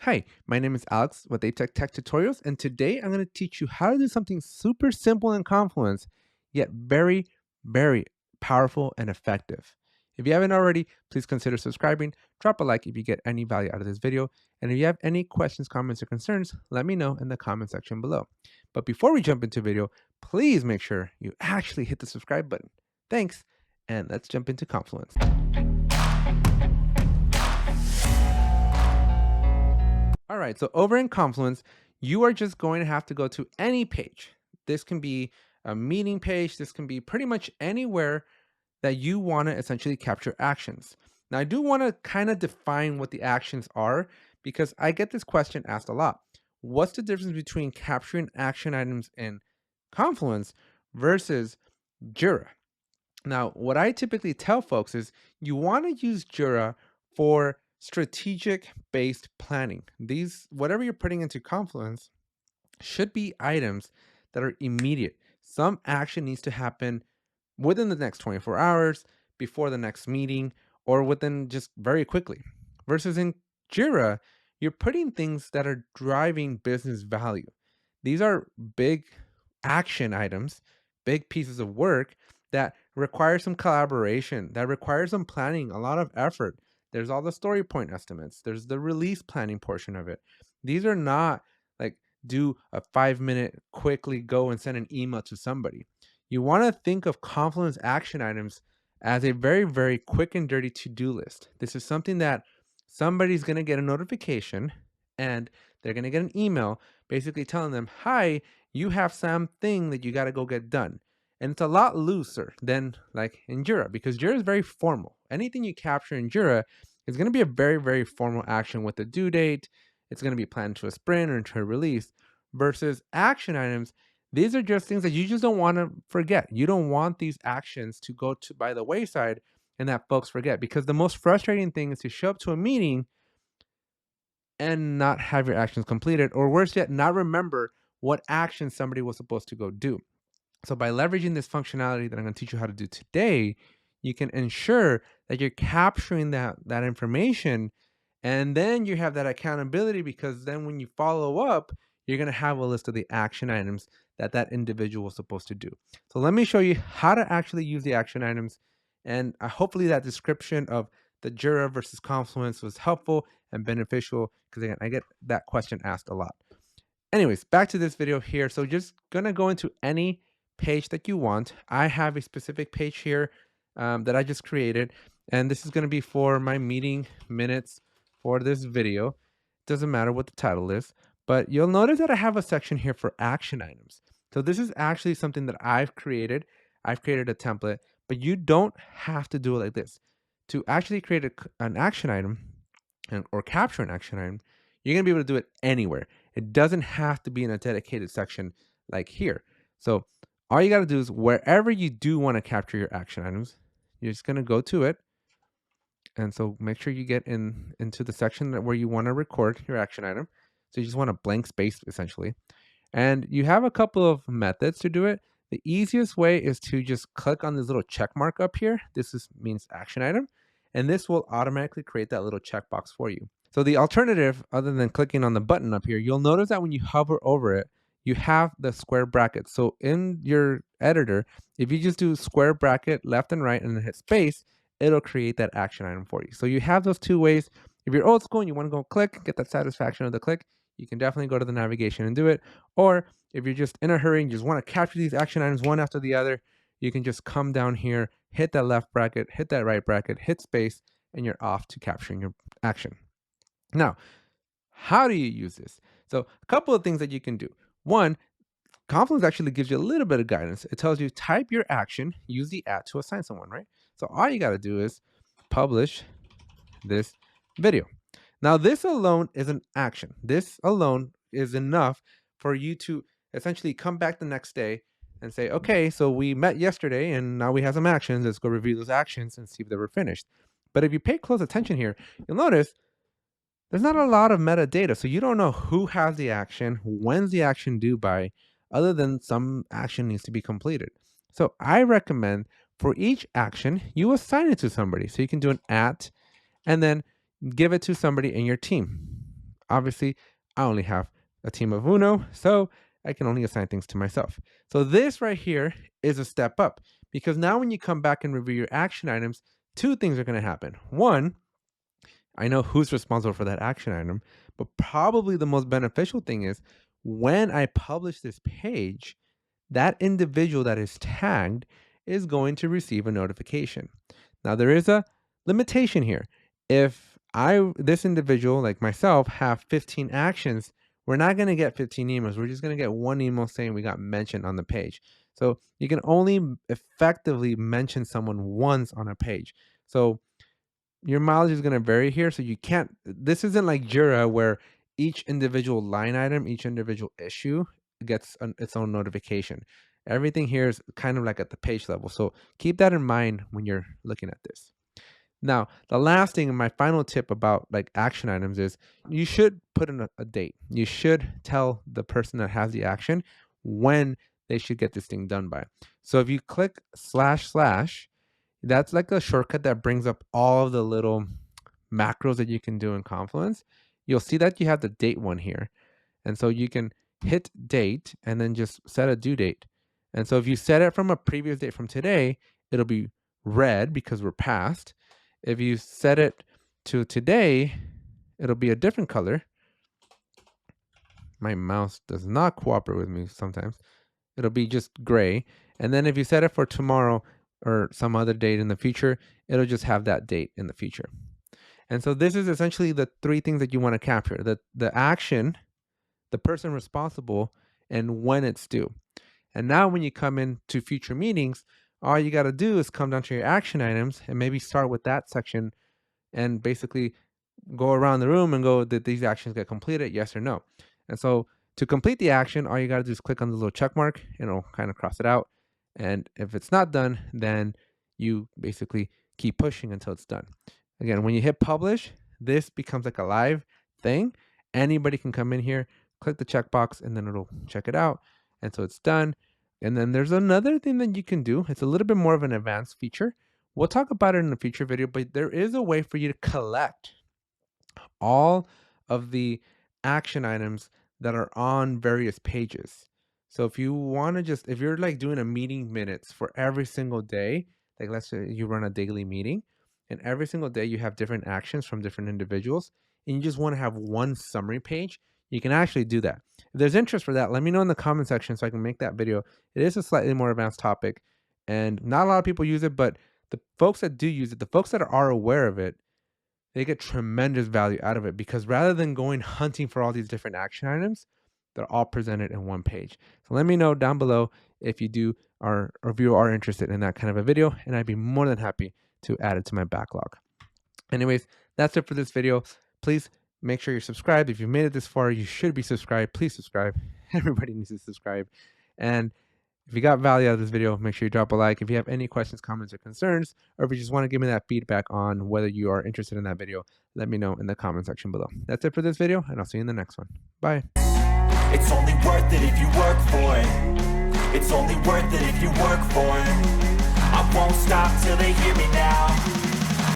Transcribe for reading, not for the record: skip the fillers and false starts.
Hi, my name is Alex with Tech Tutorials, and today I'm going to teach you how to do something super simple in Confluence, yet very, very powerful and effective. If you haven't already, please consider subscribing, drop a like if you get any value out of this video, and if you have any questions, comments, or concerns, let me know in the comment section below. But before we jump into video, please make sure you actually hit the subscribe button. Thanks, and let's jump into Confluence. All right, so over in Confluence, you are just going to have to go to any page. This can be a meeting page. This can be pretty much anywhere that you want to essentially capture actions. Now, I do want to kind of define what the actions are because I get this question asked a lot. What's the difference between capturing action items in Confluence versus Jira? Now, what I typically tell folks is you want to use Jira for strategic based planning. These, whatever you're putting into Confluence, should be items that are immediate. Some action needs to happen within the next 24 hours, before the next meeting, or within just very quickly. Versus in Jira, you're putting things that are driving business value. These are big action items, big pieces of work that require some collaboration, that requires some planning, a lot of effort. There's all the story point estimates, there's the release planning portion of it. These are not like do a 5 minute quickly go and send an email to somebody. You want to think of Confluence action items as a very, very quick and dirty to-do list. This is something that somebody's going to get a notification and they're going to get an email basically telling them, hi, you have something that you got to go get done. And it's a lot looser than like in Jira because Jira is very formal. Anything you capture in Jira is going to be a very, very formal action with a due date. It's going to be planned to a sprint or into a release versus action items. These are just things that you just don't want to forget. You don't want these actions to go to by the wayside and that folks forget, because the most frustrating thing is to show up to a meeting and not have your actions completed, or worse yet, not remember what action somebody was supposed to go do. So by leveraging this functionality that I'm going to teach you how to do today, you can ensure that you're capturing that information, and then you have that accountability, because then when you follow up, you're going to have a list of the action items that individual was supposed to do. So let me show you how to actually use the action items, and hopefully that description of the Jira versus Confluence was helpful and beneficial, because again, I get that question asked a lot. Anyways, back to this video here. So just gonna go into any page that you want. I have a specific page here that I just created, and this is going to be for my meeting minutes for this video. Doesn't matter what the title is, but you'll notice that I have a section here for action items. So this is actually something that I've created. I've created a template, but you don't have to do it like this. To actually create an action item or capture an action item, you're going to be able to do it anywhere. It doesn't have to be in a dedicated section like here. So all you got to do is wherever you do want to capture your action items, you're just going to go to it. And so make sure you get into the section where you want to record your action item. So you just want a blank space essentially. And you have a couple of methods to do it. The easiest way is to just click on this little check mark up here. Means action item. And this will automatically create that little checkbox for you. So the alternative, other than clicking on the button up here, you'll notice that when you hover over it, you have the square brackets. So in your editor, if you just do square bracket left and right and then hit space, it'll create that action item for you. So you have those two ways. If you're old school and you want to go click, get that satisfaction of the click, you can definitely go to the navigation and do it. Or if you're just in a hurry and you just want to capture these action items one after the other, you can just come down here, hit that left bracket, hit that right bracket, hit space, and you're off to capturing your action. Now, how do you use this? So a couple of things that you can do. One, Confluence actually gives you a little bit of guidance. It tells you type your action, use the @ to assign someone, right? So all you got to do is publish this video. Now, this alone is an action. This alone is enough for you to essentially come back the next day and say, okay, so we met yesterday and now we have some actions. Let's go review those actions and see if they were finished. But if you pay close attention here, you'll notice there's not a lot of metadata. So you don't know who has the action, when's the action due by, other than some action needs to be completed. So I recommend for each action, you assign it to somebody. So you can do an @ and then give it to somebody in your team. obviously I only have a team of uno, so I can only assign things to myself. So this right here is a step up, because now when you come back and review your action items, two things are going to happen. One, I know who's responsible for that action item, but probably the most beneficial thing is when I publish this page, that individual that is tagged is going to receive a notification. Now, there is a limitation here. If this individual, like myself, have 15 actions, we're not going to get 15 emails. We're just going to get one email saying we got mentioned on the page. So you can only effectively mention someone once on a page. So your mileage is going to vary here. So you can't, this isn't like Jira where each individual line item, each individual issue gets its own notification. Everything here is kind of like at the page level. So keep that in mind when you're looking at this. Now, the last thing and my final tip about like action items is you should put in a date. You should tell the person that has the action when they should get this thing done by. So if you click // that's like a shortcut that brings up all of the little macros that you can do in Confluence. You'll see that you have the date one here. And so you can hit date and then just set a due date. And so if you set it from a previous date from today, it'll be red because we're past. If you set it to today, it'll be a different color. My mouse does not cooperate with me sometimes. It'll be just gray. And then if you set it for tomorrow or some other date in the future, it'll just have that date in the future. And so this is essentially the three things that you want to capture: the action, the person responsible, and when it's due. And now when you come into future meetings, all you got to do is come down to your action items and maybe start with that section and basically go around the room and go, did these actions get completed? Yes or no. And so to complete the action, all you got to do is click on the little check mark and it'll kind of cross it out. And if it's not done, then you basically keep pushing until it's done. Again, when you hit publish, this becomes like a live thing. Anybody can come in here, click the checkbox, and then it'll check it out. And so it's done. And then there's another thing that you can do. It's a little bit more of an advanced feature. We'll talk about it in a future video, but there is a way for you to collect all of the action items that are on various pages. So if you want to if you're like doing a meeting minutes for every single day, like let's say you run a daily meeting and every single day you have different actions from different individuals and you just want to have one summary page, you can actually do that. If there's interest for that, let me know in the comment section so I can make that video. It is a slightly more advanced topic and not a lot of people use it, but the folks that do use it, the folks that are aware of it, they get tremendous value out of it because rather than going hunting for all these different action items, they're all presented in one page. So let me know down below if you do or if you are interested in that kind of a video, and I'd be more than happy to add it to my backlog. Anyways, that's it for this video. Please make sure you're subscribed. If you made it this far, you should be subscribed. Please subscribe. Everybody needs to subscribe. And if you got value out of this video, make sure you drop a like. If you have any questions, comments, or concerns, or if you just want to give me that feedback on whether you are interested in that video, let me know in the comment section below. That's it for this video, and I'll see you in the next one. Bye. It's only worth it if you work for it. It's only worth it if you work for it. I won't stop till they hear me now.